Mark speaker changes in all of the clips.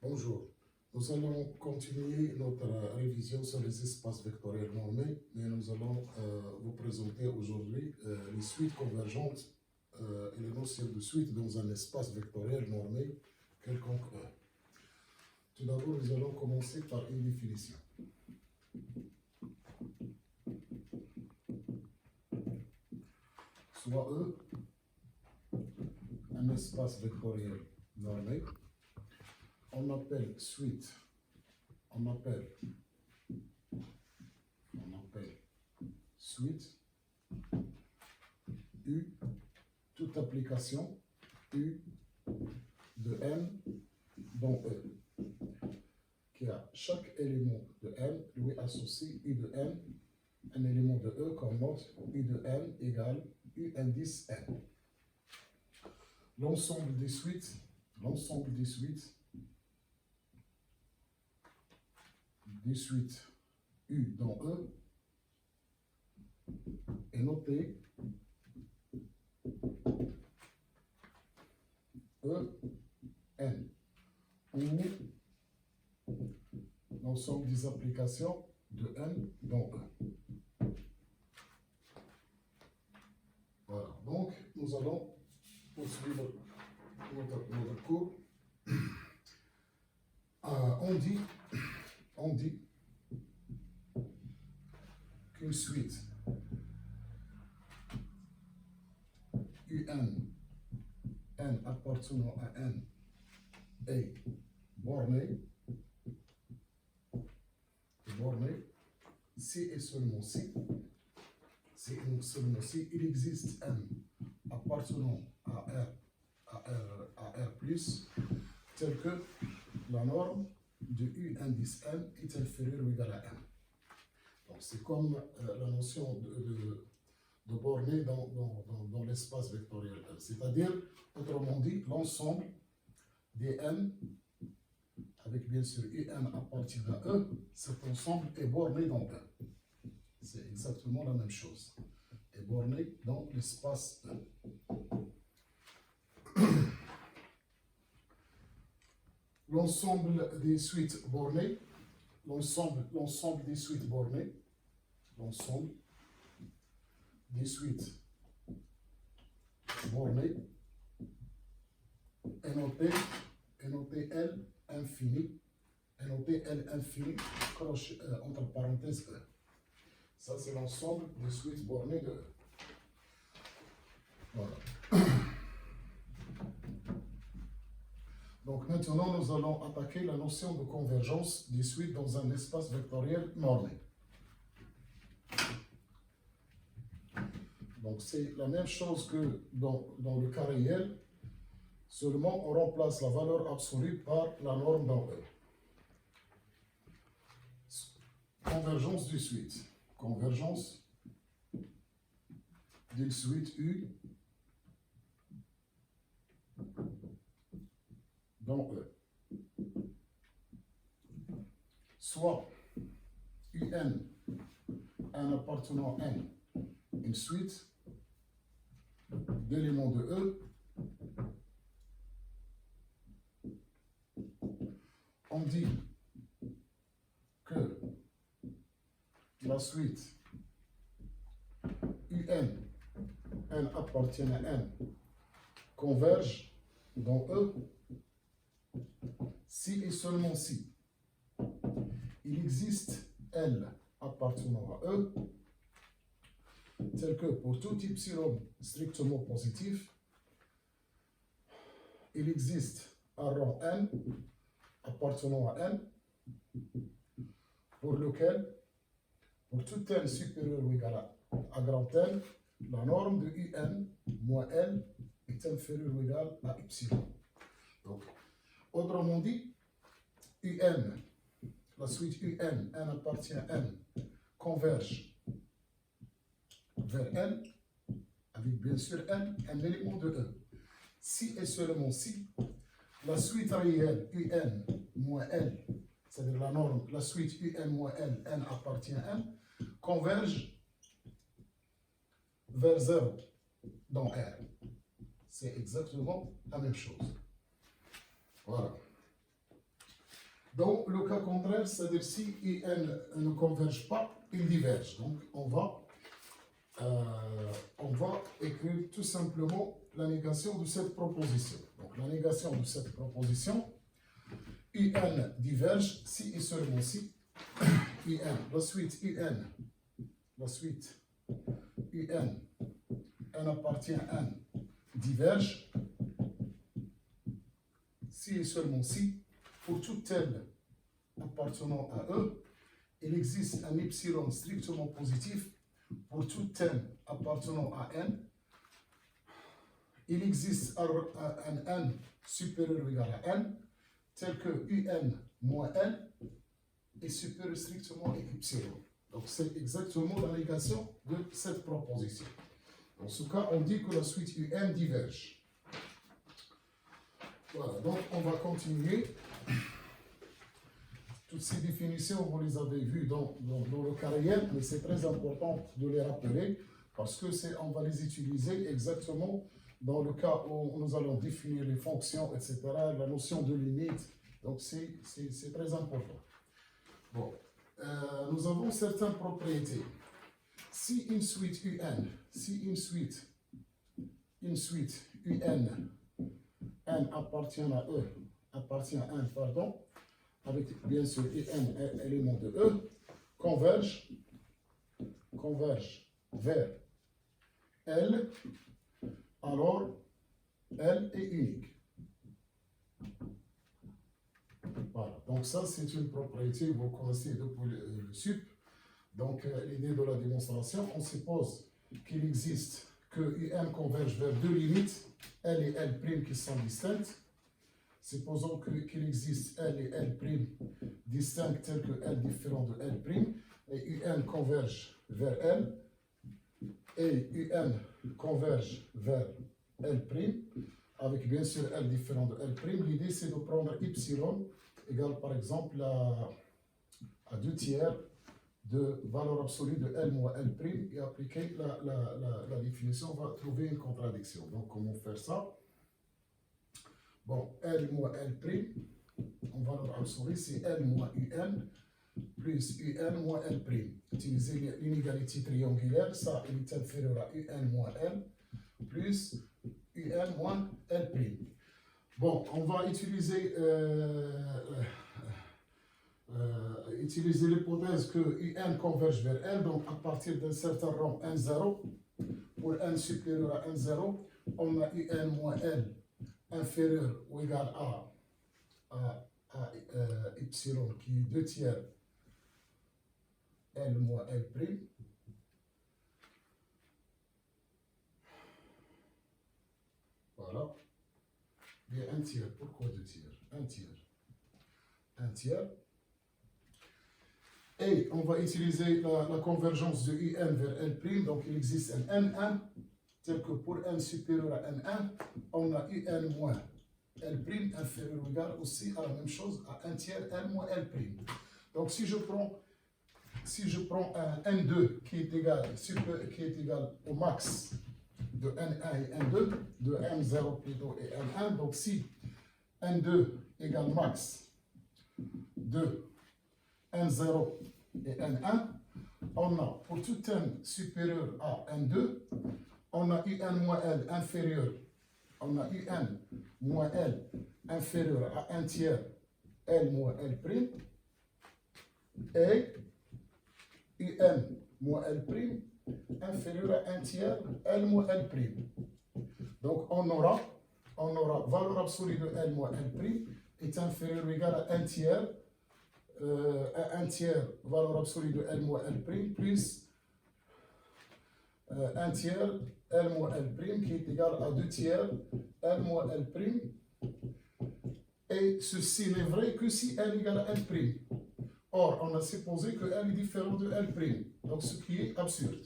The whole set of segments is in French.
Speaker 1: Bonjour. Nous allons continuer notre révision sur les espaces vectoriels normés, mais nous allons vous présenter aujourd'hui les suites convergentes et les notions de suite dans un espace vectoriel normé quelconque E. Tout d'abord, nous allons commencer par une définition. Soit E, un espace vectoriel normé, on appelle suite, on appelle suite U, toute application U de M dans E, qui a chaque élément de M lui associe U de M, un élément de E comme note U de M égale U indice M. L'ensemble des suites U dans E est noté E N, où l'ensemble des applications de N dans E. Voilà, donc nous allons poursuivre notre cours. On dit qu'une suite UN, N appartenant à N, est bornée si et seulement si, il existe M appartenant à R+, tel que la norme de U indice M est inférieure ou égale à M. Donc c'est comme la notion de bornée dans l'espace vectoriel M. C'est-à-dire, autrement dit, l'ensemble des M, avec bien sûr UN appartient à E, cet ensemble est borné dans E. C'est exactement la même chose. Est borné dans l'espace E. L'ensemble des suites bornées, est noté L infini, entre parenthèses E. Ça, c'est l'ensemble des suites bornées de E. Voilà. Donc maintenant, nous allons attaquer la notion de convergence des suites dans un espace vectoriel normé. Donc c'est la même chose que dans le cas réel, seulement on remplace la valeur absolue par la norme dans E. Convergence d'une suite. Convergence d'une suite U dans E. Soit UN, un appartenant N, une suite d'éléments de E, on dit que la suite UN, N appartient à N, converge dans E si et seulement si il existe L appartenant à E, tel que pour tout epsilon strictement positif, il existe un rang N appartenant à N, pour lequel, pour tout N supérieur ou égal à grand N, la norme de UN moins L est inférieure ou égale à epsilon. Donc, autrement dit, UN, la suite UN, N appartient à N, converge vers N, avec bien sûr N, un élément de E. Si et seulement si, la suite réelle UN moins L, c'est-à-dire la norme, la suite UN moins L, N appartient à N, converge vers 0 dans R. C'est exactement la même chose. Voilà. Dans le cas contraire, c'est-à-dire si IN ne converge pas, il diverge. Donc, on va écrire tout simplement la négation de cette proposition. Donc, la négation de cette proposition, UN diverge si et seulement si UN, la suite UN, UN, N appartient à N, diverge si et seulement si, pour toute L appartenant à E, il existe un epsilon strictement positif pour toute N appartenant à N. Il existe un N supérieur ou égal à N, tel que UN moins L est supérieur strictement à epsilon. Donc c'est exactement la négation de cette proposition. Dans ce cas, on dit que la suite UN diverge. Voilà, donc on va continuer. Toutes ces définitions, vous les avez vues dans le cas réel, mais c'est très important de les rappeler parce que on va les utiliser exactement dans le cas où nous allons définir les fonctions, etc., la notion de limite. Donc c'est très important. Bon, nous avons certaines propriétés. Si une suite UN, UN, N appartient à E, appartient à N, pardon, avec bien sûr UN élément de E, converge vers L, alors L est unique. Voilà, donc ça c'est une propriété, vous connaissez depuis le sup. Donc l'idée de la démonstration, on suppose qu'il existe que UN converge vers deux limites, L et L' qui sont distinctes. Supposons qu'il existe L et L' distincts tels que L différent de L', et UN converge vers L, et UN converge vers L', avec bien sûr L différent de L'. L'idée c'est de prendre epsilon égale par exemple à 2 tiers de valeur absolue de L moins L' et appliquer la définition, on va trouver une contradiction. Donc comment faire ça? Bon, L moins L', en valeur absolue, c'est L moins UN plus UN moins L'. Utiliser l'inégalité triangulaire, ça est inférieur à UN moins L plus UN moins L'. Bon, on va utiliser l'hypothèse que UN converge vers L, donc à partir d'un certain rang 1, 0, pour N supérieur à 1, 0, on a UN moins L inférieur ou égal à epsilon qui est 2 tiers L moins L'. Voilà. Bien 1 tiers. Pourquoi 2 tiers? 1 tiers. 1 tiers. Et on va utiliser la convergence de UN vers L'. Donc il existe un N1, tel que pour N supérieur à N1, on a UN moins L' inférieur ou égal aussi à la même chose, à 1 tiers N moins L'. Donc si je prends un N2 qui est égal au max de N1 et N2, de M0 plutôt et N1, donc si N2 égale max de N0 et N1, on a pour tout N supérieur à N2, on a UN moins L inférieur, on a UN moins L inférieur à 1 tiers L moins L', et UN moins L' inférieur à 1 tiers L moins L'. Donc on aura valeur absolue de L moins L' est inférieure ou égale à 1 tiers, valeur absolue de L moins L' plus 1 tiers L moins L' qui est égal à 2 tiers L moins L'. Et ceci n'est vrai que si L égale à L'. Or, on a supposé que L est différent de L', donc ce qui est absurde.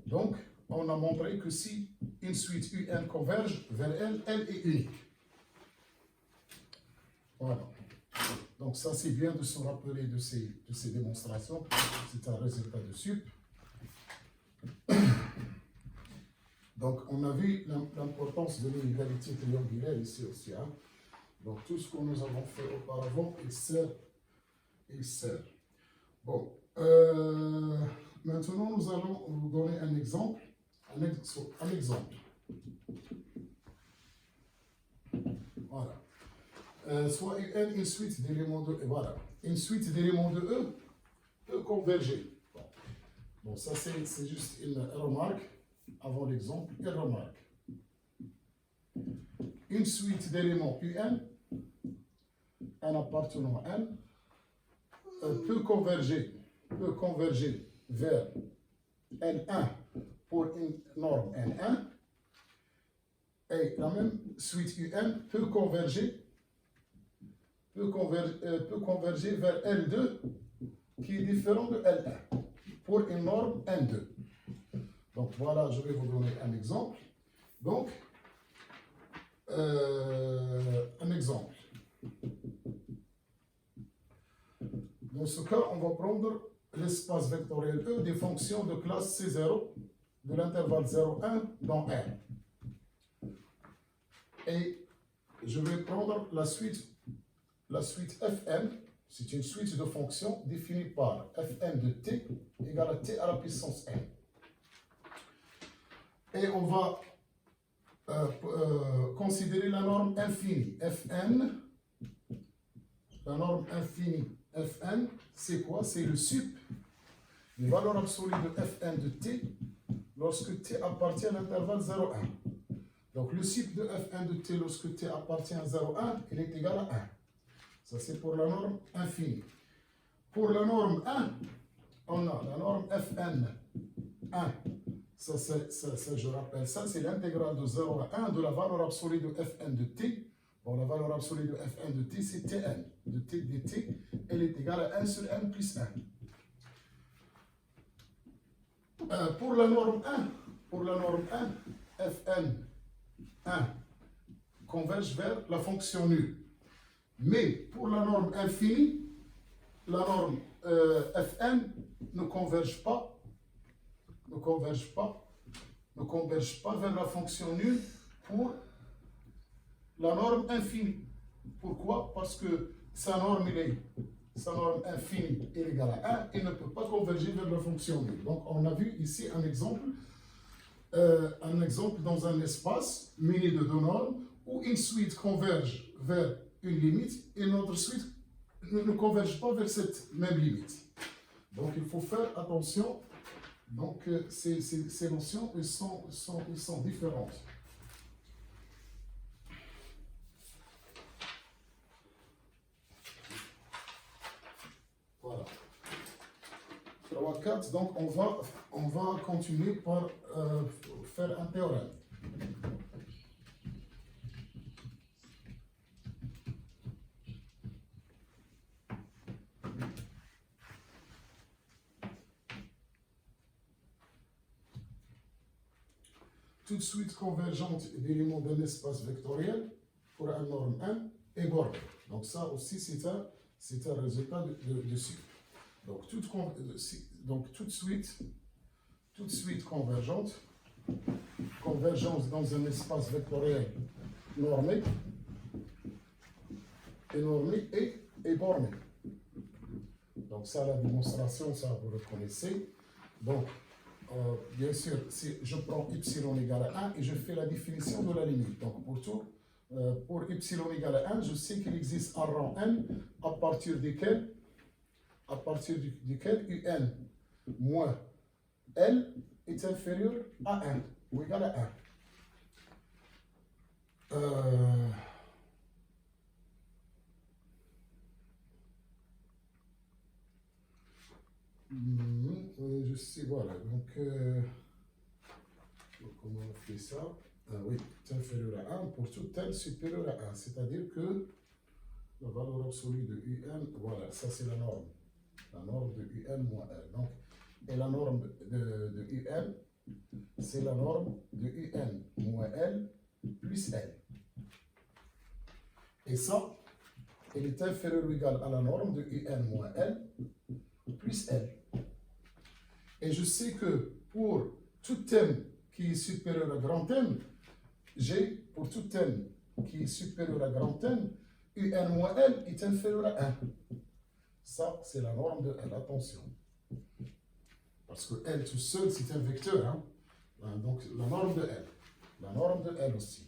Speaker 1: Donc, on a montré que si une suite UN converge vers L, L est unique. Voilà. Donc ça, c'est bien de se rappeler de ces démonstrations. C'est un résultat de sup. Donc, on a vu l'importance de l'inégalité triangulaire ici aussi. Hein. Donc tout ce que nous avons fait auparavant, il sert. Bon, maintenant nous allons vous donner un exemple. Un exemple. Voilà. Soit UN, une suite d'éléments de E. Voilà. Une suite d'éléments de E peut converger. Bon, ça c'est juste une remarque. Avant l'exemple, une remarque. Une suite d'éléments UN, un appartenant N, peut converger vers N1 pour une norme N1, et la même suite UN peut converger vers L2 qui est différent de L1 pour une norme N2. Donc voilà, je vais vous donner un exemple. Donc, un exemple. Dans ce cas, on va prendre l'espace vectoriel E des fonctions de classe C0 de l'intervalle 0,1 dans R. Et je vais prendre la suite Fn. C'est une suite de fonctions définie par Fn de t égale à t à la puissance n. Et on va considérer la norme infinie. Fn, la norme infinie Fn, c'est quoi? C'est le sup des valeurs absolues de Fn de t lorsque t appartient à l'intervalle 0,1. Donc le sup de Fn de t lorsque t appartient à 0,1, il est égal à 1. Ça c'est pour la norme infinie. Pour la norme 1, on a la norme Fn 1. Ça, je rappelle, ça c'est l'intégrale de 0 à 1 de la valeur absolue de Fn de t. Bon, la valeur absolue de Fn de t, c'est Tn. De t dt, elle est égale à 1 sur n plus 1. Pour la norme 1, Fn 1 converge vers la fonction nulle. Mais pour la norme infinie, la norme Fn ne converge pas vers la fonction nulle pour la norme infinie. Pourquoi? Parce que sa norme infinie est égale à 1 et ne peut pas converger vers la fonction nulle. Donc on a vu ici un exemple dans un espace muni de deux normes où une suite converge vers une limite et notre suite ne converge pas vers cette même limite. Donc il faut faire attention. Donc ces notions elles sont différentes. Voilà. 3, 4, donc on va continuer par faire un théorème. Toute suite convergente d'éléments d'un espace vectoriel pour un norme 1 est bordée. Donc ça aussi c'est un résultat de suite. Donc toute suite convergence dans un espace vectoriel normé et borné. Donc ça, la démonstration, ça vous le connaissez. Donc bien sûr, si je prends y égale à 1 et je fais la définition de la limite. Donc pour y égale à 1, je sais qu'il existe un rang n à partir duquel un moins L est inférieur à 1 ou égal à 1. Je sais, voilà. Donc, comment on fait ça? Oui, est inférieur à 1 pour tout L supérieur à 1. C'est-à-dire que la valeur absolue de UN, voilà, ça c'est la norme. La norme de UN moins L. Donc, et la norme de UN, c'est la norme de UN moins L plus L. Et ça, elle est inférieure ou égale à la norme de UN moins L plus L. Et je sais que pour tout m qui est supérieur à grand M, pour tout m qui est supérieur à grand M, UN moins L est inférieur à 1. Ça, c'est la norme de L. Attention. Parce que L tout seul, c'est un vecteur. Hein? Donc, la norme de L. La norme de L aussi.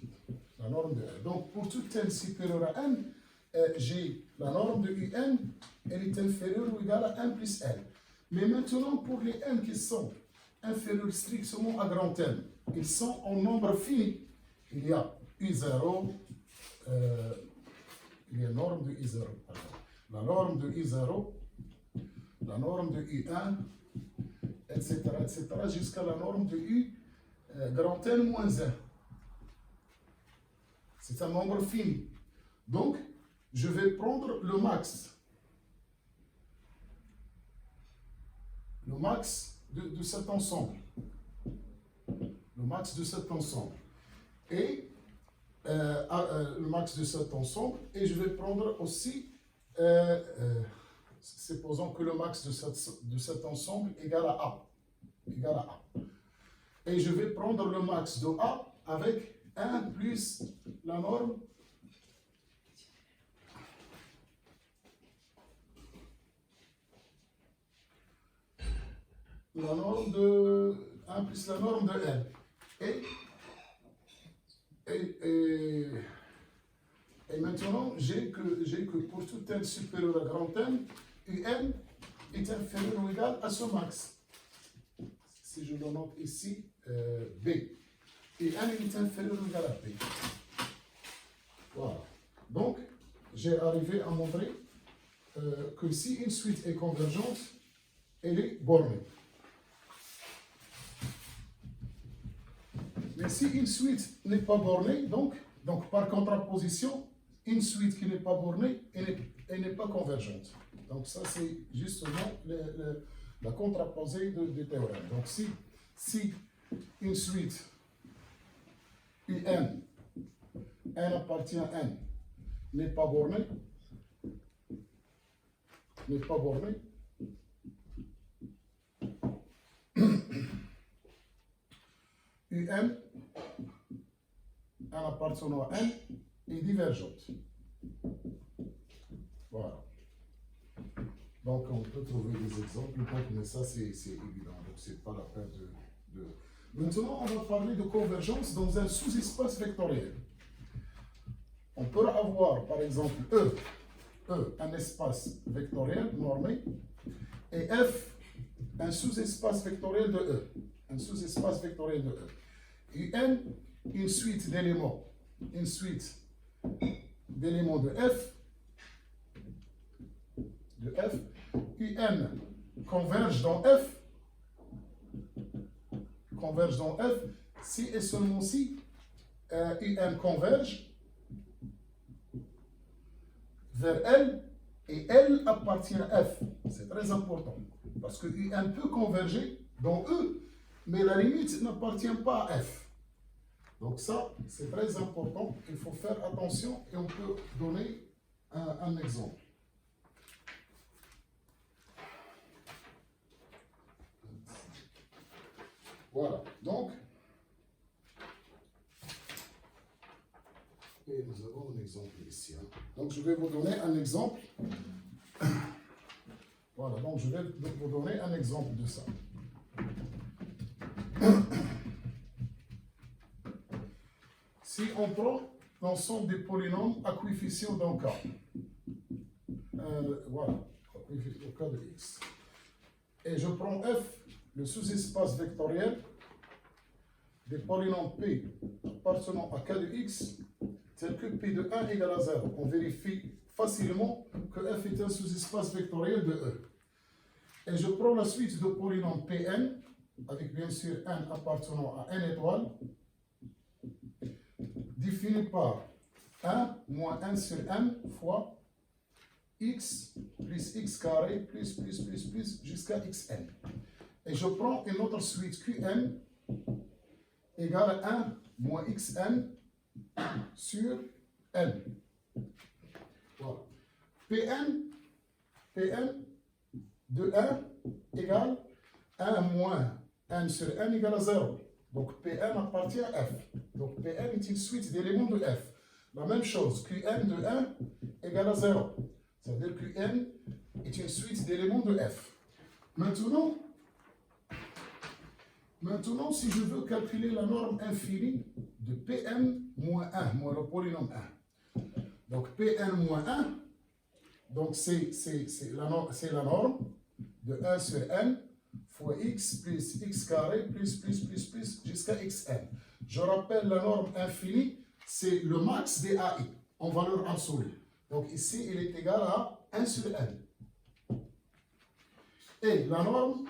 Speaker 1: La norme de L. Donc, pour tout N supérieur à N, j'ai la norme de UN, elle est inférieure ou égale à 1 plus L. Mais maintenant, pour les N qui sont inférieurs strictement à grand N, ils sont en nombre fini. Il y a U0, il y a norme de I0. La norme de I0, la norme de U1, etc., jusqu'à la norme de U grand N moins 1. C'est un nombre fini. Donc, je vais prendre le max. Le max de cet ensemble. Le max de cet ensemble. Et le max de cet ensemble. Et je vais prendre aussi, supposons que le max de cet ensemble égale à A. Égale à A. Et je vais prendre le max de A avec 1 plus la norme de 1 plus la norme de L. Et maintenant, j'ai que pour tout N supérieur à grand N, UN est inférieur ou égal à ce max. Si je le note ici, B. Et N est inférieur ou égal à B. Voilà. Donc, j'ai arrivé à montrer que si une suite est convergente, elle est bornée. Mais si une suite n'est pas bornée, donc par contraposition, une suite qui n'est pas bornée, elle n'est pas convergente. Donc ça, c'est justement la contraposée du théorème. Donc si une suite UN, N appartient à N, n'est pas bornée, UN, N appartenant à N, est divergente. Voilà. Donc, on peut trouver des exemples, mais ça, c'est évident. Donc, c'est pas la peine de... Maintenant, on va parler de convergence dans un sous-espace vectoriel. On peut avoir, par exemple, E, un espace vectoriel normé, et F, un sous-espace vectoriel de E. Un sous-espace vectoriel de E. Et N, une suite d'éléments de F, UN converge dans F, si et seulement si UN converge vers L et L appartient à F. C'est très important parce que UN peut converger dans E, mais la limite n'appartient pas à F. Donc ça, c'est très important. Il faut faire attention et on peut donner un exemple. Voilà. Donc, et nous avons un exemple ici. Hein. Donc, je vais vous donner un exemple. Voilà. Donc, je vais vous donner un exemple de ça. Si on prend l'ensemble des polynômes à coefficient d'un cas, voilà, au cas de x, et je prends f, le sous-espace vectoriel des polynômes p appartenant à k de x, tel que p de 1 égale à 0. On vérifie facilement que f est un sous-espace vectoriel de E. Et je prends la suite de polynômes Pn, avec bien sûr n appartenant à n étoile, défini par 1 moins 1 sur n fois x plus x carré plus jusqu'à xn. Et je prends une autre suite Qn égale à 1 moins xn sur n. Voilà. Pn de 1 égale 1 moins n sur n égale à 0. Donc Pn appartient à f. Donc Pn est une suite d'éléments de f. La même chose, Qn de 1 égale à 0. Ça veut dire que n est une suite d'éléments de f. Maintenant, si je veux calculer la norme infinie de Pn moins 1, moins le polynôme 1. Donc Pn moins 1, donc c'est la norme de 1 sur n fois x plus x carré plus jusqu'à xn. Je rappelle la norme infinie, c'est le max des AI en valeur absolue. Donc ici, il est égal à 1 sur n. Et la norme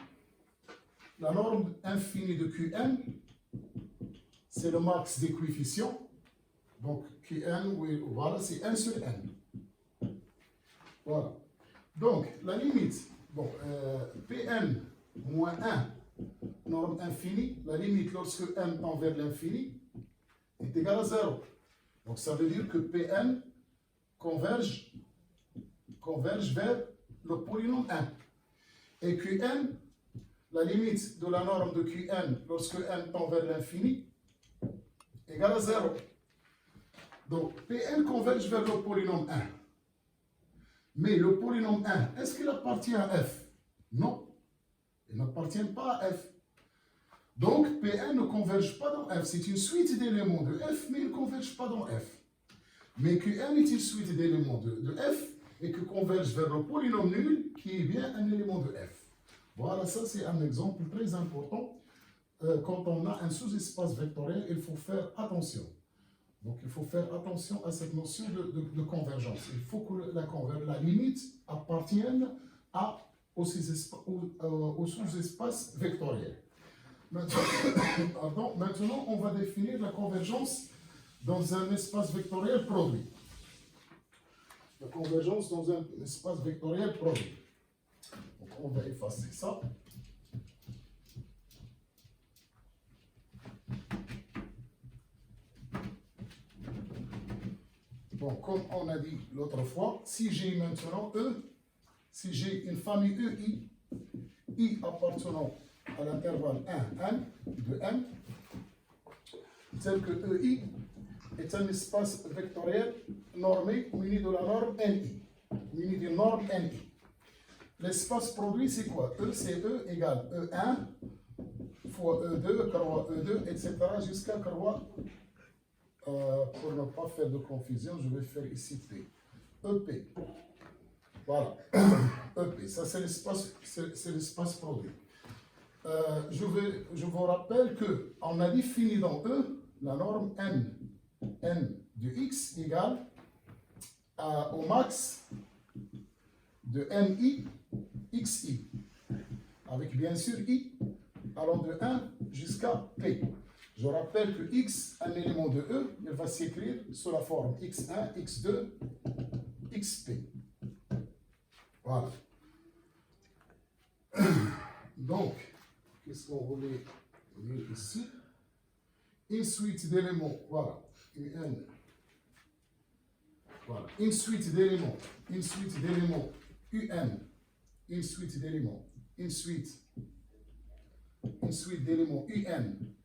Speaker 1: infinie de Qn, c'est le max des coefficients. Donc Qn, oui, voilà, c'est 1 sur n. Voilà. Donc la limite, bon, Pn moins 1, norme infinie, la limite lorsque n tend vers l'infini est égale à 0. Donc ça veut dire que Pn converge vers le polynôme 1. Et Qn, la limite de la norme de Qn lorsque n tend vers l'infini égale à 0. Donc Pn converge vers le polynôme 1. Mais le polynôme 1, est-ce qu'il appartient à f? Non. Il n'appartient pas à f. Donc Pn ne converge pas dans f. C'est une suite d'éléments de f, mais il ne converge pas dans f. Mais Qn est une suite d'éléments de f et que converge vers le polynôme nul qui est bien un élément de f. Voilà, ça c'est un exemple très important. Quand on a un sous-espace vectoriel, il faut faire attention. Donc il faut faire attention à cette notion de convergence. Il faut que la limite appartienne au sous-espace vectoriel. Maintenant, on va définir la convergence dans un espace vectoriel produit. La convergence dans un espace vectoriel produit. Donc on va effacer ça. Bon, comme on a dit l'autre fois, si j'ai maintenant si j'ai une famille EI, I appartenant à l'intervalle 1, n, de n, tel que EI est un espace vectoriel normé muni de la norme NI, muni d'une norme NI. L'espace produit, c'est quoi? E, c'est E égale E1 fois E2, croix E2, etc. jusqu'à croix, pour ne pas faire de confusion, je vais faire ici P. EP. Voilà. EP, ça c'est l'espace produit. Je vous rappelle qu'on a défini dans E la norme n de x égale au max de ni xi, avec bien sûr i allant de 1 jusqu'à p. Je rappelle que x, un élément de E, il va s'écrire sous la forme x1, x2, xp. Voilà. Donc, qu'est-ce qu'on voulait dire ici? Une suite d'éléments, voilà, un. Voilà, une suite d'éléments, un, une suite d'éléments, un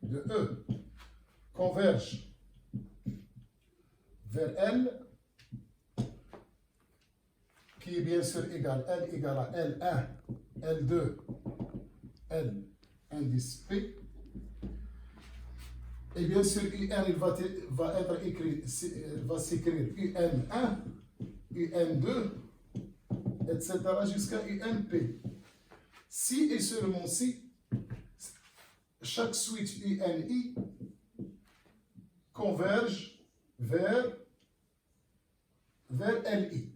Speaker 1: de E converge vers L, qui est bien sûr égal, L égale à L1, L2, L indice P. Et bien sûr, UN il va être écrit, va s'écrire UN1, UN2, etc. jusqu'à UNP. Si et seulement si, chaque suite UNI converge vers LI.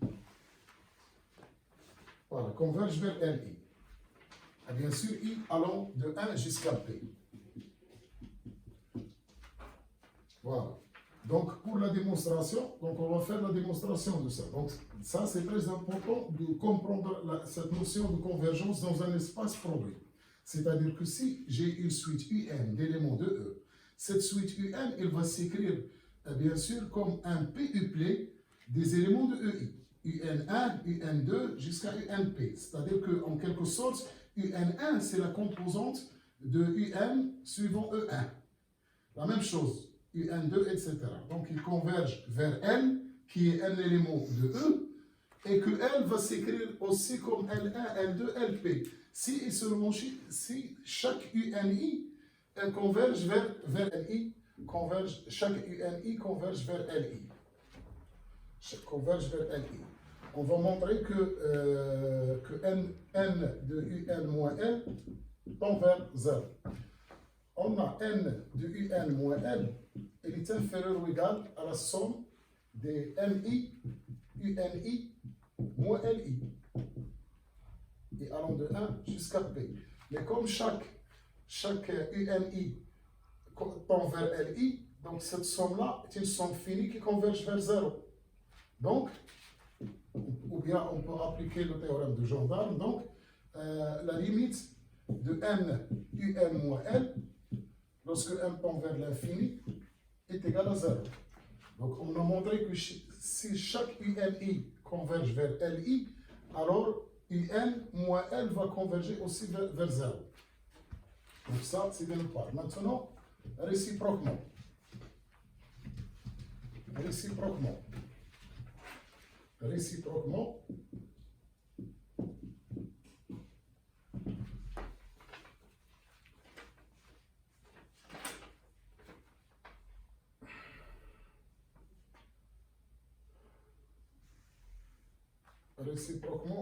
Speaker 1: Voilà, converge vers LI. Et bien sûr, I allant de 1 jusqu'à P. Voilà. Donc, pour la démonstration, donc on va faire la démonstration de ça. Donc, ça, c'est très important de comprendre cette notion de convergence dans un espace produit. C'est-à-dire que si j'ai une suite UN d'éléments de E, cette suite UN, elle va s'écrire, bien sûr, comme un PUplé des éléments de EI. UN1, UN2 jusqu'à UNP. C'est-à-dire qu'en quelque sorte, UN1, c'est la composante de UN suivant E1. La même chose. UN2, etc. Donc, ils convergent vers L, qui est un élément de E, et que L va s'écrire aussi comme L1, L2, Lp. Si et seulement si chaque UNI converge vers LI, chaque UNI converge vers LI. Converge vers LI. On va montrer que N de UN moins L tend vers 0. On a N de UN moins L, il est inférieur ou égal à la somme des MI, UNI, moins LI. Et allant de 1 jusqu'à P. Mais comme chaque UNI tend vers LI, donc cette somme-là est une somme finie qui converge vers 0. Donc, ou bien on peut appliquer le théorème de Jordan. Donc, la limite de N UN moins L, lorsque M tend vers l'infini, est égale à 0. Donc, on a montré que si chaque UNI converge vers LI, alors UN moins L va converger aussi vers 0. Donc, ça, c'est d'une part. Maintenant, réciproquement. Réciproquement. Réciproquement,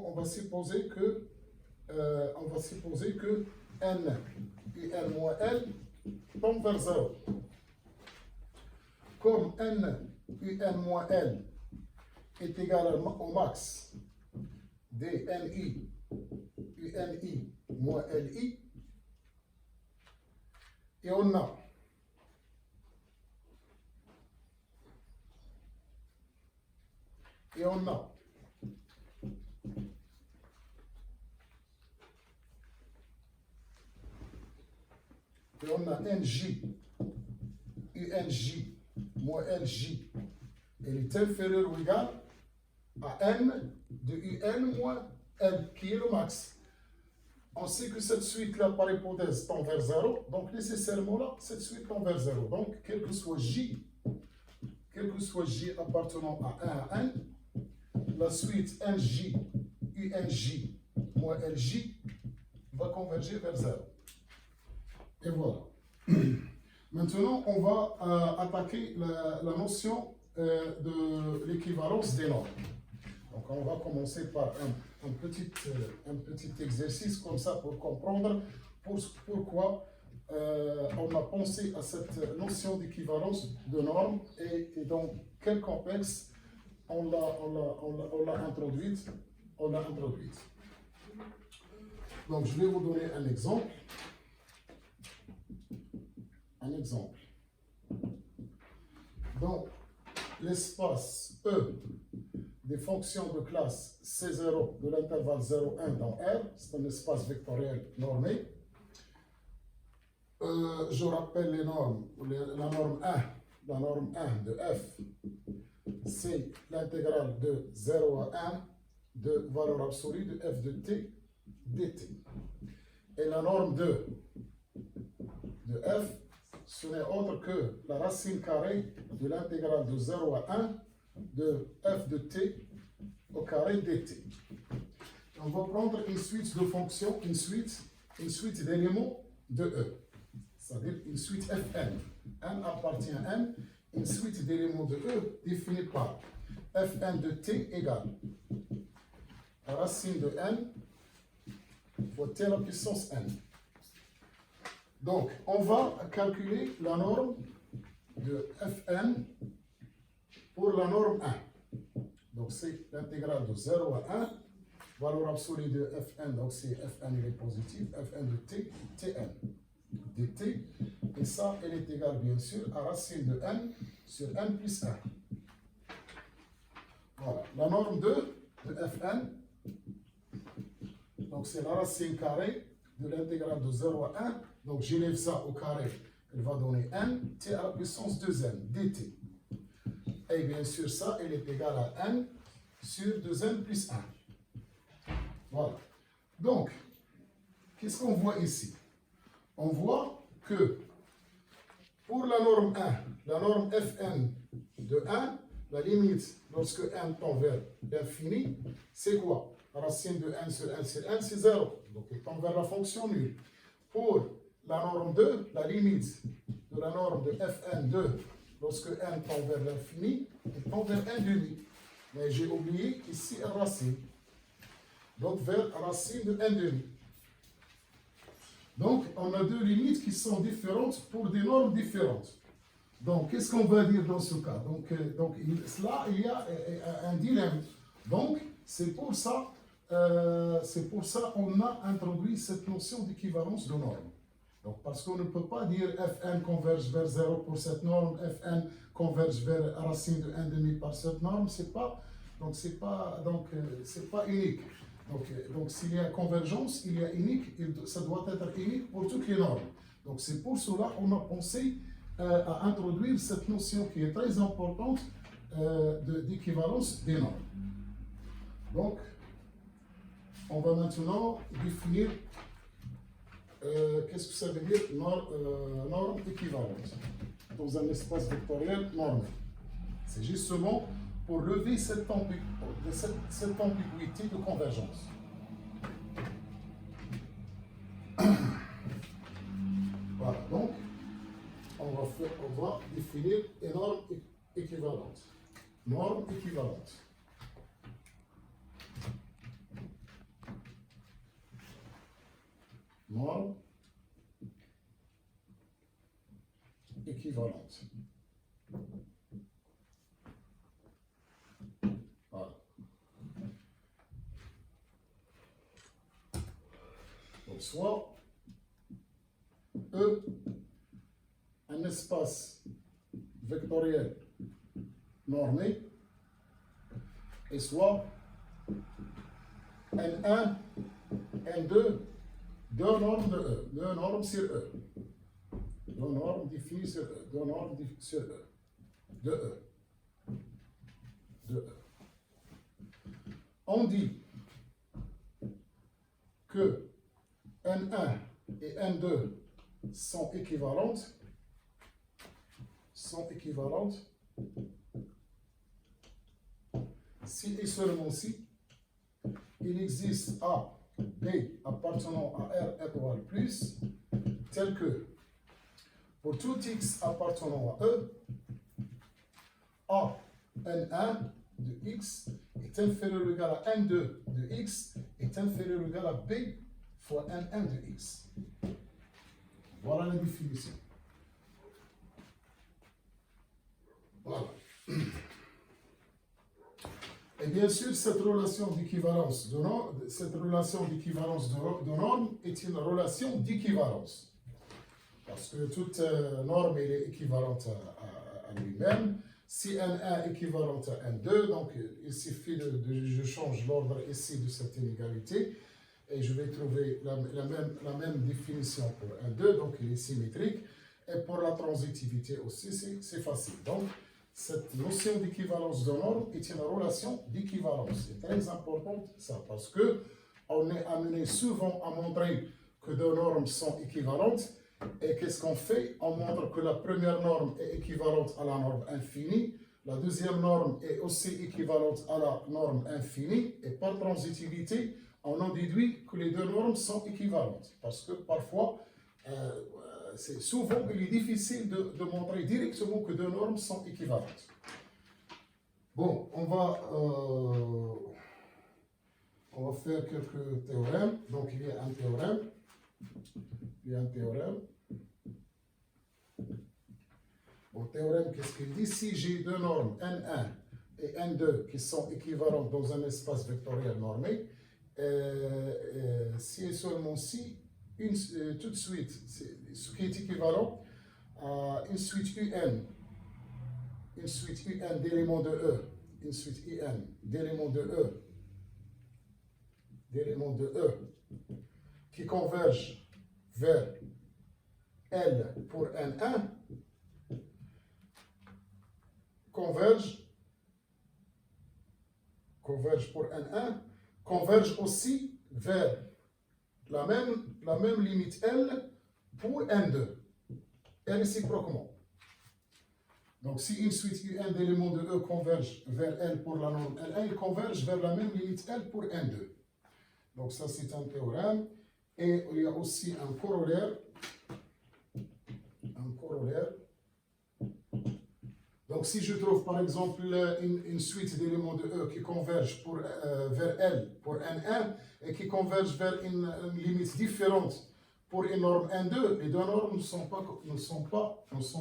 Speaker 1: on va supposer que N et N moins L tend vers 0. Comme N et N moins L est égal au max des NI, UNI moins LI, et on a NJ, UNJ moins LJ, elle est inférieure ou égale à N de UN moins L, qui est le max. On sait que cette suite-là, par hypothèse, tend vers 0, donc nécessairement là, cette suite tend vers 0. Donc, quel que soit J appartenant à 1 à N, la suite NJ, UNJ moins LJ va converger vers 0. Et voilà. Maintenant, on va attaquer la notion de l'équivalence des normes. Donc, on va commencer par un petit exercice comme ça pour comprendre pourquoi on a pensé à cette notion d'équivalence de normes et dans quel contexte on l'a introduite. Donc, je vais vous donner un exemple. Dans l'espace E des fonctions de classe C0 de l'intervalle 0,1 dans R, c'est un espace vectoriel normé. Je rappelle les normes. La norme 1 de F, c'est l'intégrale de 0 à 1 de valeur absolue de F de T dt. Et la norme 2 de F, ce n'est autre que la racine carrée de l'intégrale de 0 à 1 de f de t au carré dt. On va prendre une suite de fonctions, une suite d'éléments de E, c'est-à-dire une suite Fn. N appartient à N, une suite d'éléments de E définie par Fn de t égale la racine de N fois t à la puissance N. Donc, on va calculer la norme de Fn pour la norme 1. Donc, c'est l'intégrale de 0 à 1. Valeur absolue de Fn, donc c'est Fn, il est positif. Fn de t, Tn, dt. Et ça, elle est égale, bien sûr, à racine de n sur n plus 1. Voilà. La norme 2 de Fn, donc c'est la racine carrée de l'intégrale de 0 à 1. Donc, j'élève ça au carré, elle va donner n, t à la puissance 2n, dt. Et bien sûr, ça, elle est égale à n sur 2n plus 1. Voilà. Donc, qu'est-ce qu'on voit ici? On voit que pour la norme 1, la norme Fn de 1, la limite lorsque n tend vers l'infini, c'est quoi? Racine de n sur n, c'est 0. Donc il tend vers la fonction nulle. Pour la norme 2, la limite de la norme de Fn2, lorsque n tend vers l'infini, il tend vers 1 demi. Mais j'ai oublié ici une racine. Donc vers racine de 1 demi. Donc on a deux limites qui sont différentes pour des normes différentes. Donc qu'est-ce qu'on va dire dans ce cas? Donc là, il y a un dilemme. Donc c'est pour ça qu'on a introduit cette notion d'équivalence de normes. Donc, parce qu'on ne peut pas dire Fn converge vers 0 pour cette norme, Fn converge vers racine de 1 demi par cette norme, c'est pas unique. Donc s'il y a convergence, il y a unique, ça doit être unique pour toutes les normes. Donc c'est pour cela qu'on a pensé à introduire cette notion qui est très importante d'équivalence des normes. Donc, on va maintenant définir qu'est-ce que ça veut dire norme équivalente dans un espace vectoriel normé. C'est justement pour lever cette ambiguïté de convergence. Voilà, donc on va définir une norme équivalente. Norme équivalente. Norme équivalente. Voilà. Donc, soit E, un espace vectoriel normé, et soit N1, N2, deux normes de E, deux normes sur E. Deux normes définies sur E, deux normes sur E, de E. De E. On dit que N1 et N2 sont équivalentes si et seulement si il existe A, B appartenant à R étoile plus, tel que pour tout X appartenant à E, A N1 de X est inférieur ou égal à N2 de X est inférieur ou égal à B fois N1 de X. Voilà la définition. Voilà. Et bien sûr, cette relation d'équivalence de norme est une relation d'équivalence. Parce que toute norme elle est équivalente à lui-même. Si N1 est équivalente à N2, donc il suffit je change l'ordre ici de cette inégalité et je vais trouver la même définition pour N2, donc il est symétrique. Et pour la transitivité aussi, c'est facile. Donc, cette notion d'équivalence de normes est une relation d'équivalence. C'est très important ça, parce qu'on est amené souvent à montrer que deux normes sont équivalentes. Et qu'est-ce qu'on fait? On montre que la première norme est équivalente à la norme infinie, la deuxième norme est aussi équivalente à la norme infinie, et par transitivité, on en déduit que les deux normes sont équivalentes. Parce que parfois, souvent, il est difficile de montrer directement que deux normes sont équivalentes. Bon, on va faire quelques théorèmes. Donc, il y a un théorème. Bon, théorème, qu'est-ce qu'il dit? Si j'ai deux normes N1 et N2 qui sont équivalentes dans un espace vectoriel normé, si et seulement si, tout de suite, ce qui est équivalent à une suite UN d'éléments de E, une suite UN d'éléments de E, qui convergent vers L pour N1, converge pour N1, converge aussi vers la même limite L pour N2, et réciproquement. Donc, si une suite UN d'éléments de E converge vers L pour la norme L1, il converge vers la même limite L pour N2. Donc, ça, c'est un théorème. Et il y a aussi un corollaire. Un corollaire. Donc, si je trouve par exemple une suite d'éléments de E qui convergent vers L pour N1 et qui convergent vers une limite différente pour une norme N2, les deux normes ne sont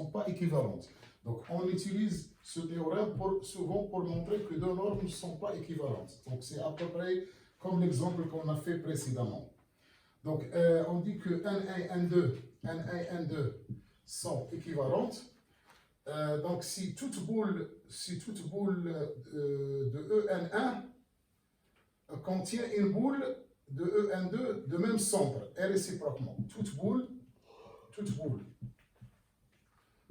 Speaker 1: pas équivalentes. Donc, on utilise ce théorème souvent pour montrer que deux normes ne sont pas équivalentes. Donc, c'est à peu près comme l'exemple qu'on a fait précédemment. Donc, on dit que N1 et N2 sont équivalentes. Donc, si toute boule de EN1 contient une boule de EN2 de même centre, et réciproquement, toute boule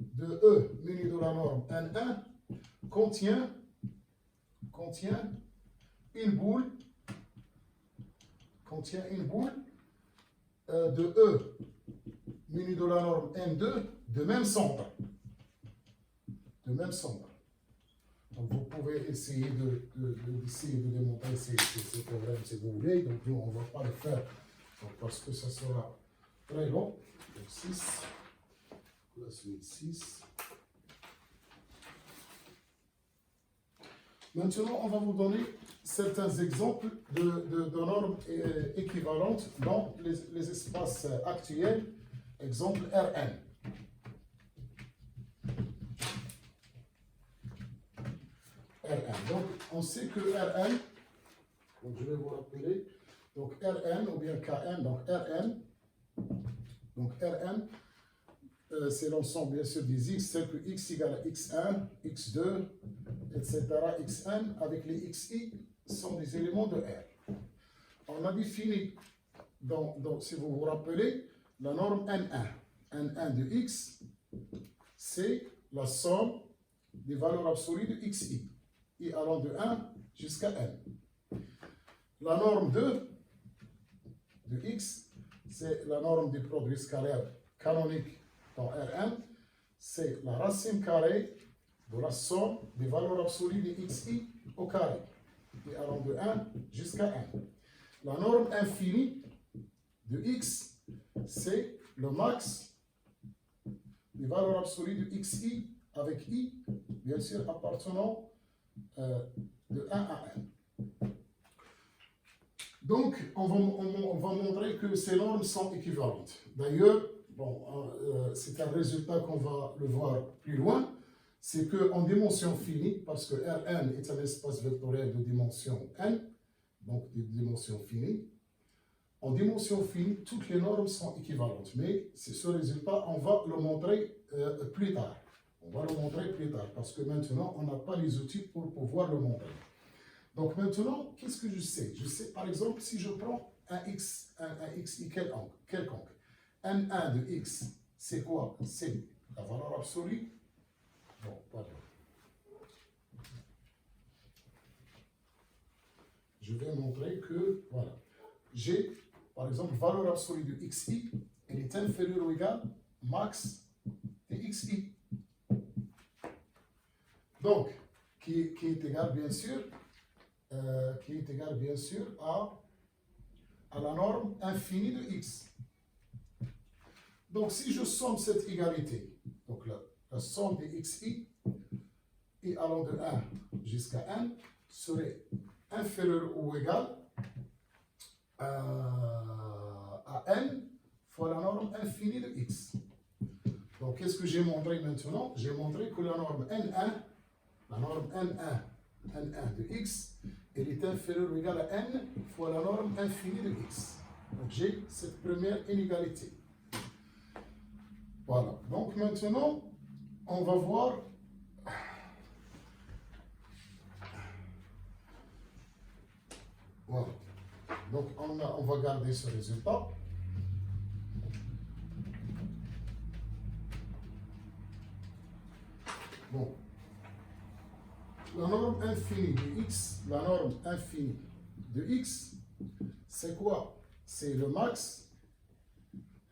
Speaker 1: de E munie de la norme N1 contient une boule de E munie de la norme N2 de même centre. Donc, vous pouvez essayer de démontrer ces théorèmes si vous voulez. Donc, nous, on ne va pas le faire parce que ça sera très long. Donc, 6. La suite 6. Maintenant, on va vous donner certains exemples de normes équivalentes dans les espaces actuels. Exemple Rn. Donc, on sait que Rn, donc je vais vous rappeler, donc Rn ou bien Kn, donc Rn, c'est l'ensemble bien sûr des x, c'est que x égale à x1, x2, etc. xn avec les xi sont des éléments de R. On a défini, donc si vous vous rappelez, la norme N1. N1 de x, c'est la somme des valeurs absolues de xi. I allant de 1 jusqu'à n. La norme 2 de x, c'est la norme du produit scalaire canonique dans Rn, c'est la racine carrée de la somme des valeurs absolues de xi au carré, I allant de 1 jusqu'à n. La norme infinie de x, c'est le max des valeurs absolues de xi avec i, bien sûr appartenant de 1 à n. Donc, on va montrer que ces normes sont équivalentes. D'ailleurs, c'est un résultat qu'on va le voir plus loin, c'est qu'en dimension finie, parce que Rn est un espace vectoriel de dimension n, donc de dimension finie, en dimension finie, toutes les normes sont équivalentes. Mais ce résultat, on va le montrer plus tard. On va le montrer plus tard, parce que maintenant, on n'a pas les outils pour pouvoir le montrer. Donc maintenant, qu'est-ce que je sais? Je sais, par exemple, si je prends un xi quelconque, n1 de x, c'est quoi? C'est la valeur absolue. Bon, pardon. Je vais montrer que, voilà, j'ai, par exemple, valeur absolue de xi, elle est inférieure ou égale max de xi. Donc, qui est égal, bien sûr, à la norme infinie de x. Donc, si je somme cette égalité, donc la somme des xi, i allant de 1 jusqu'à n, serait inférieure ou égale à n fois la norme infinie de x. Donc, qu'est-ce que j'ai montré maintenant? J'ai montré que la norme n1, N1 de x, elle est inférieure ou égale à n fois la norme infinie de x. Donc j'ai cette première inégalité. Voilà. Donc maintenant, on va voir voilà. Donc on va garder ce résultat. Bon. La norme infinie de x, c'est quoi? C'est le max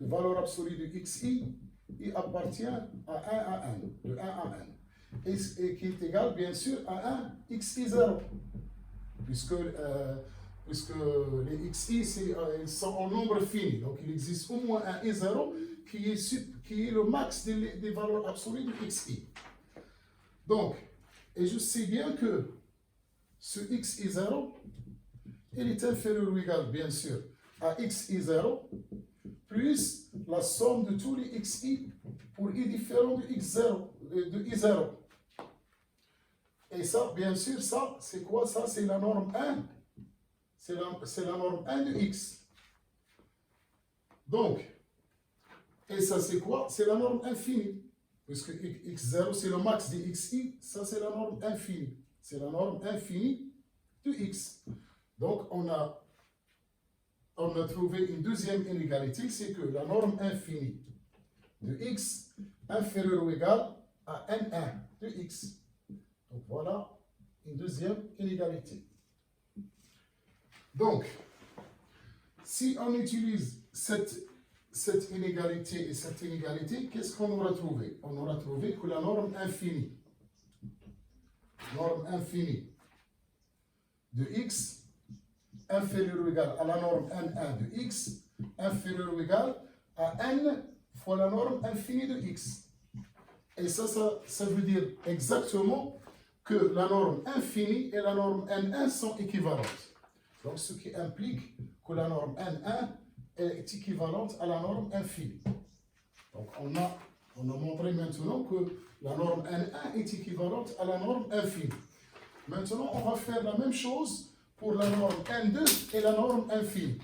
Speaker 1: de valeur absolue de xi, il appartient à 1 à n, de 1 à n. et qui est égal, bien sûr, à un xi 0. Puisque les xi ils sont en nombre fini. Donc, il existe au moins un i0 qui est le max des valeurs absolues de xi. Donc, et je sais bien que ce xi0, il est inférieur ou égal, bien sûr, à xi0 plus la somme de tous les xi pour i différent de x0, de i0. Et ça, bien sûr, ça, c'est quoi? Ça, c'est la norme 1. C'est la norme 1 de x. Donc, et ça, c'est quoi? C'est la norme infinie. Puisque x0, c'est le max de xi, ça, c'est la norme infinie. C'est la norme infinie de x. Donc, on a trouvé une deuxième inégalité, c'est que la norme infinie de x inférieure ou égale à n1 de x. Donc voilà une deuxième inégalité. Donc, si on utilise cette inégalité et cette inégalité, qu'est-ce qu'on aura trouvé? On aura trouvé que la norme infinie de x inférieure ou égale à la norme n1 de x inférieure ou égale à n fois la norme infinie de x. Et ça veut dire exactement que la norme infinie et la norme n1 sont équivalentes. Donc, ce qui implique que la norme n1 est équivalente à la norme infinie. Donc, on a montré maintenant que la norme n1 est équivalente à la norme infinie. Maintenant, on va faire la même chose pour la norme n2 et la norme infinie.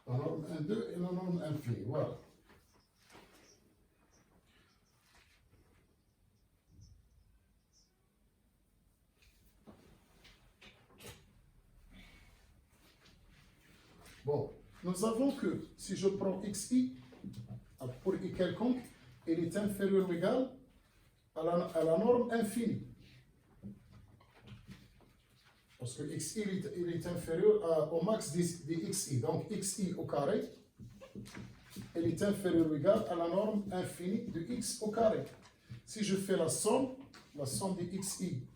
Speaker 1: La norme n2 et la norme infinie, voilà. Bon, nous avons que si je prends xi pour i quelconque, il est inférieur ou égal à la norme infinie. Parce que xi il est inférieur au max de xi. Donc xi au carré, il est inférieur ou égal à la norme infinie de x au carré. Si je fais la somme de xi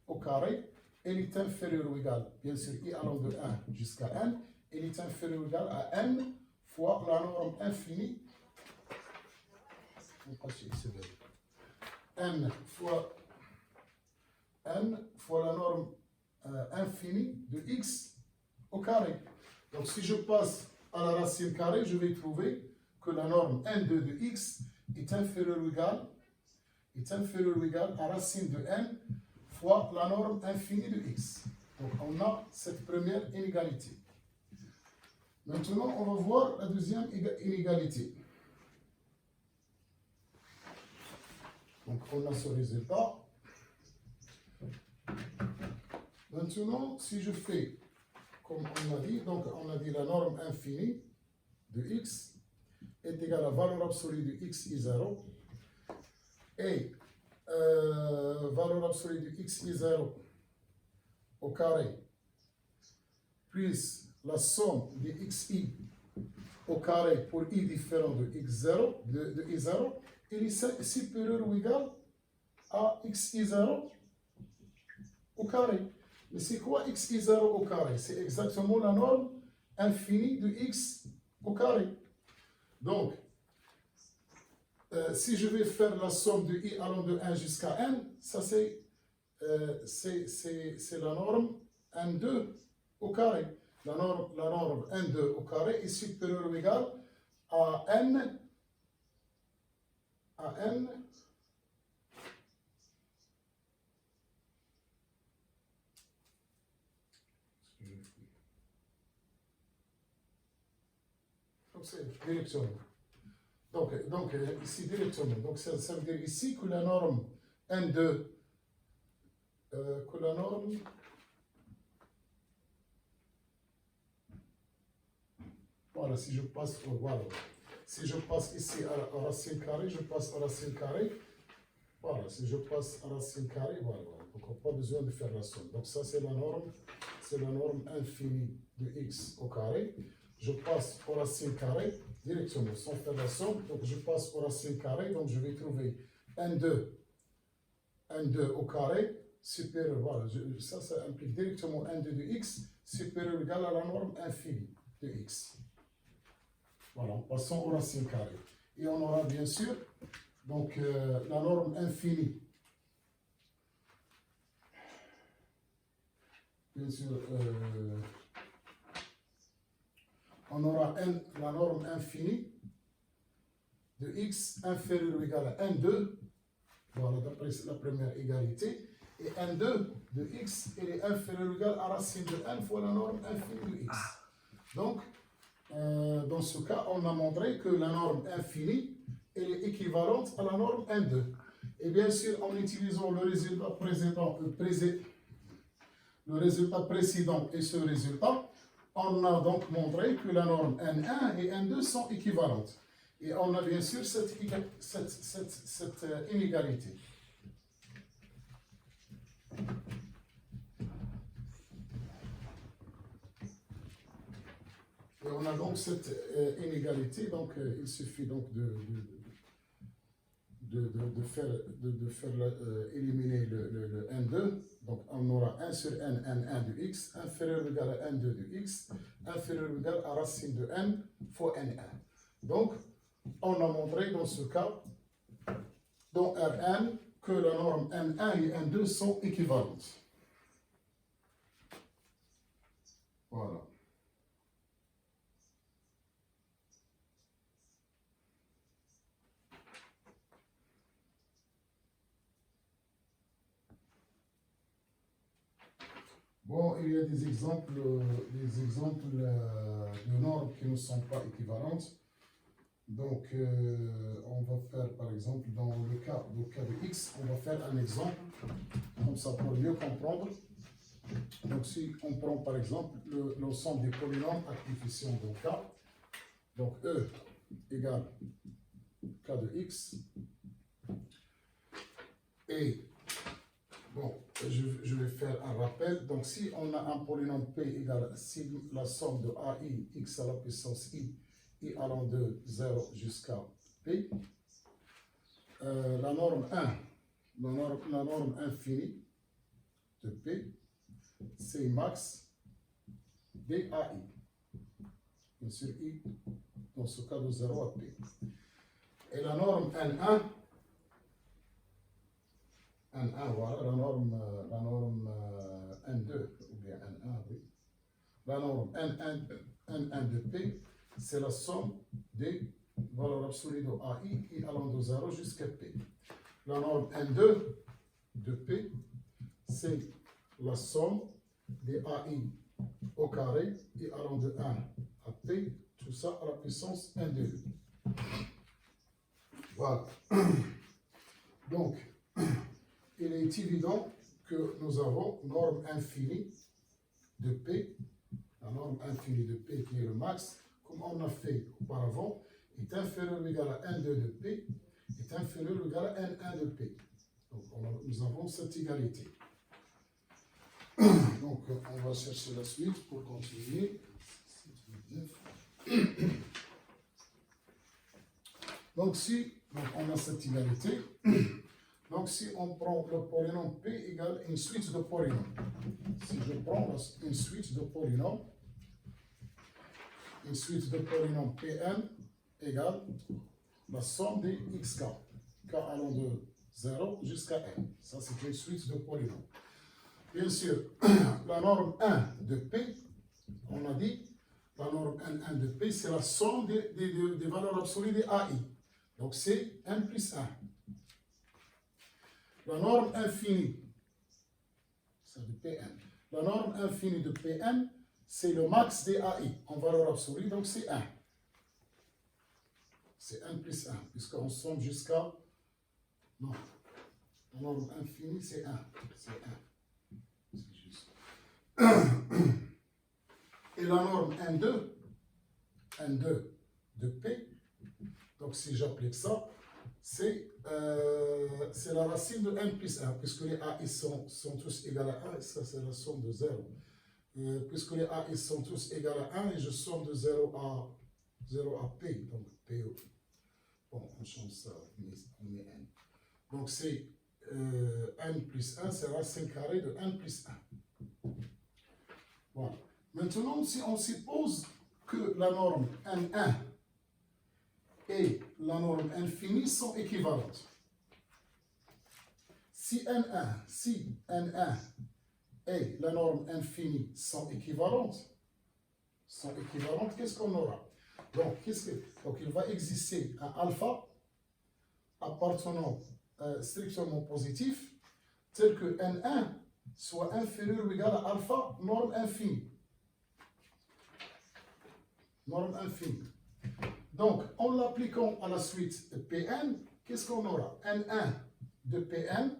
Speaker 1: au carré, elle est inférieure ou égale, bien sûr, i allant de 1 jusqu'à n, elle est inférieure ou égale à n fois la norme infinie, n fois la norme infinie de x au carré. Donc, si je passe à la racine carrée, je vais trouver que la norme n2 de x est inférieure ou égale à racine de n fois la norme infinie de x. Donc, on a cette première inégalité. Maintenant, on va voir la deuxième inégalité. Donc, on a ce résultat. Maintenant, si je fais, comme on a dit, donc on a dit la norme infinie de x est égale à la valeur absolue de xi0 et valeur absolue de xi0 au carré plus la somme de xi au carré pour i différent de x0, de i0, il est supérieur ou égal à xi0 au carré. Mais c'est quoi xi0 au carré? C'est exactement la norme infinie de x au carré. Donc, si je vais faire la somme de i allant de 1 jusqu'à n, ça c'est la norme n2 au carré. La norme n2 au carré est supérieure ou égale à n c'est directement. Donc ici directement. Donc ça veut dire ici que la norme N2, voilà, si je passe, voilà. Si je passe ici à racine carrée, je passe à racine carrée. Voilà, si je passe à racine carrée, voilà. Donc on n'a pas besoin de faire la somme. Donc ça c'est la norme infinie de x au carré je passe aux racines carrées directement, sans faire la somme. Donc, je passe aux racines carrées. Donc, je vais trouver N2 au carré supérieur. Voilà, ça implique directement N2 de x supérieur ou égal à la norme infinie de x. Voilà, en passant aux racines carrées. Et on aura bien sûr donc, la norme infinie. Bien sûr, on aura la norme infinie de x inférieur ou égal à N2. Voilà, d'après la première égalité. Et N2 de x, elle est inférieure ou égale à racine de n fois la norme infinie de x. Donc, dans ce cas, on a montré que la norme infinie, elle est équivalente à la norme N2. Et bien sûr, en utilisant le résultat précédent et ce résultat, on a donc montré que la norme N1 et N2 sont équivalentes. Et on a bien sûr cette inégalité. Et on a donc cette inégalité, donc il suffit donc de faire éliminer le N2. Donc on aura 1 sur n, N1 de x, inférieur ou égal à N2 de x, inférieur ou égal à racine de n fois N1. Donc, on a montré dans ce cas, dans Rn, que la norme N1 et N2 sont équivalentes. Voilà. Bon, il y a des exemples de normes qui ne sont pas équivalentes. Donc, on va faire, par exemple, dans le cas de x, on va faire un exemple, comme ça pour mieux comprendre. Donc, si on prend, par exemple, l'ensemble des polynômes à coefficient de k, donc E égale k de x, et bon, je vais faire un rappel. Donc, si on a un polynôme P égale la somme de AI, x à la puissance I allant de 0 jusqu'à P, la norme 1, la norme infinie de P, c'est max DAI. Bien sûr, I, dans ce cas de 0 à P. Et la norme N1, voilà, la norme N2, ou bien N1, oui. La norme N1 de P, c'est la somme des valeurs absolues de AI et allant de 0 jusqu'à P. La norme N2 de P, c'est la somme des AI au carré et allant de 1 à P, tout ça à la puissance N de U. Voilà. Donc, il est évident que nous avons norme infinie de P, la norme infinie de P qui est le max, comme on a fait auparavant, est inférieur ou égal à N2 de P, est inférieur ou égal à N1 de P. Donc nous avons cette égalité. Donc on va chercher la suite pour continuer. Donc si on a cette égalité, donc si on prend le polynôme P égale une suite de polynômes, si je prends une suite de polynômes, Pn égale la somme des xk, k allant de 0 jusqu'à n. Ça, c'est une suite de polynômes. Bien sûr, la norme 1 de P, on a dit, la norme N1 de P, c'est la somme des valeurs absolues des AI. Donc, c'est 1 plus 1. La norme infinie, c'est de Pn. La norme infinie de Pn, c'est le max des AI en valeur absolue, donc c'est 1. C'est 1 plus 1, puisqu'on somme jusqu'à... Non, la norme infinie, c'est 1. C'est 1. C'est juste. Et la norme N2 de P, donc si j'applique ça, c'est la racine de n plus 1, puisque les AI sont tous égaux à 1, et ça c'est la somme de 0 puisque les A ils sont tous égaux à 1 et je somme de 0 à P. Donc P, bon, on change ça, on met N. Donc c'est N plus 1, c'est la racine carrée de N plus 1. Voilà. Maintenant, si on suppose que la norme N1 et la norme infinie sont équivalentes. Si N1 et la norme infinie sont équivalentes, qu'est-ce qu'on aura? Donc, il va exister un alpha appartenant strictement positif, tel que N1 soit inférieur ou égal à alpha norme infinie. Norme infinie. Donc, en l'appliquant à la suite de Pn, qu'est-ce qu'on aura? N1 de Pn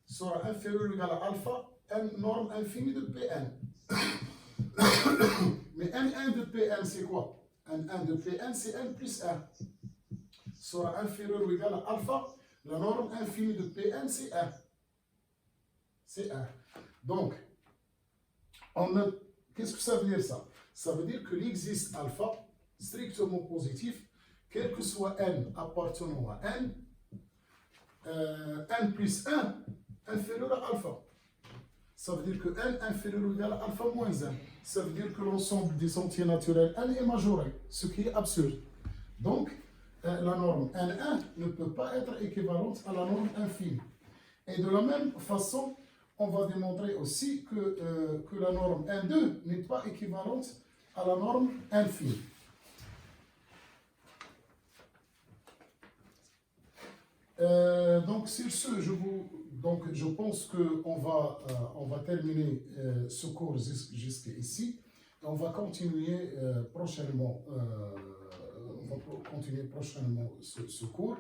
Speaker 1: sera inférieur ou égal à alpha n norme infinie de Pn. Mais N1 de Pn, c'est quoi? N1 de Pn, c'est N plus 1. Sera inférieur ou égal à alpha, la norme infinie de Pn, c'est 1. C'est 1. Donc, qu'est-ce que ça veut dire ça? Ça veut dire qu'il existe alpha strictement positif, quel que soit n appartenant à n, n plus 1 inférieur à alpha. Ça veut dire que n inférieur ou égal à alpha moins 1. Ça veut dire que l'ensemble des entiers naturels n est majoré, ce qui est absurde. Donc, la norme N1 ne peut pas être équivalente à la norme infinie. Et de la même façon, on va démontrer aussi que la norme N2 n'est pas équivalente à la norme infinie. Donc, sur ce, je pense qu'on va terminer ce cours jusqu'ici. On va continuer prochainement. Ce cours.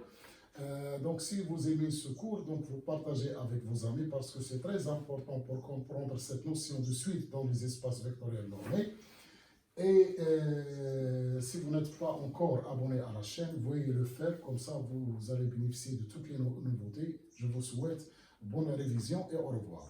Speaker 1: Donc, si vous aimez ce cours, donc vous partagez avec vos amis parce que c'est très important pour comprendre cette notion de suite dans les espaces vectoriels normés. Et si vous n'êtes pas encore abonné à la chaîne, veuillez le faire, comme ça vous allez bénéficier de toutes les nouveautés. Je vous souhaite bonne révision et au revoir.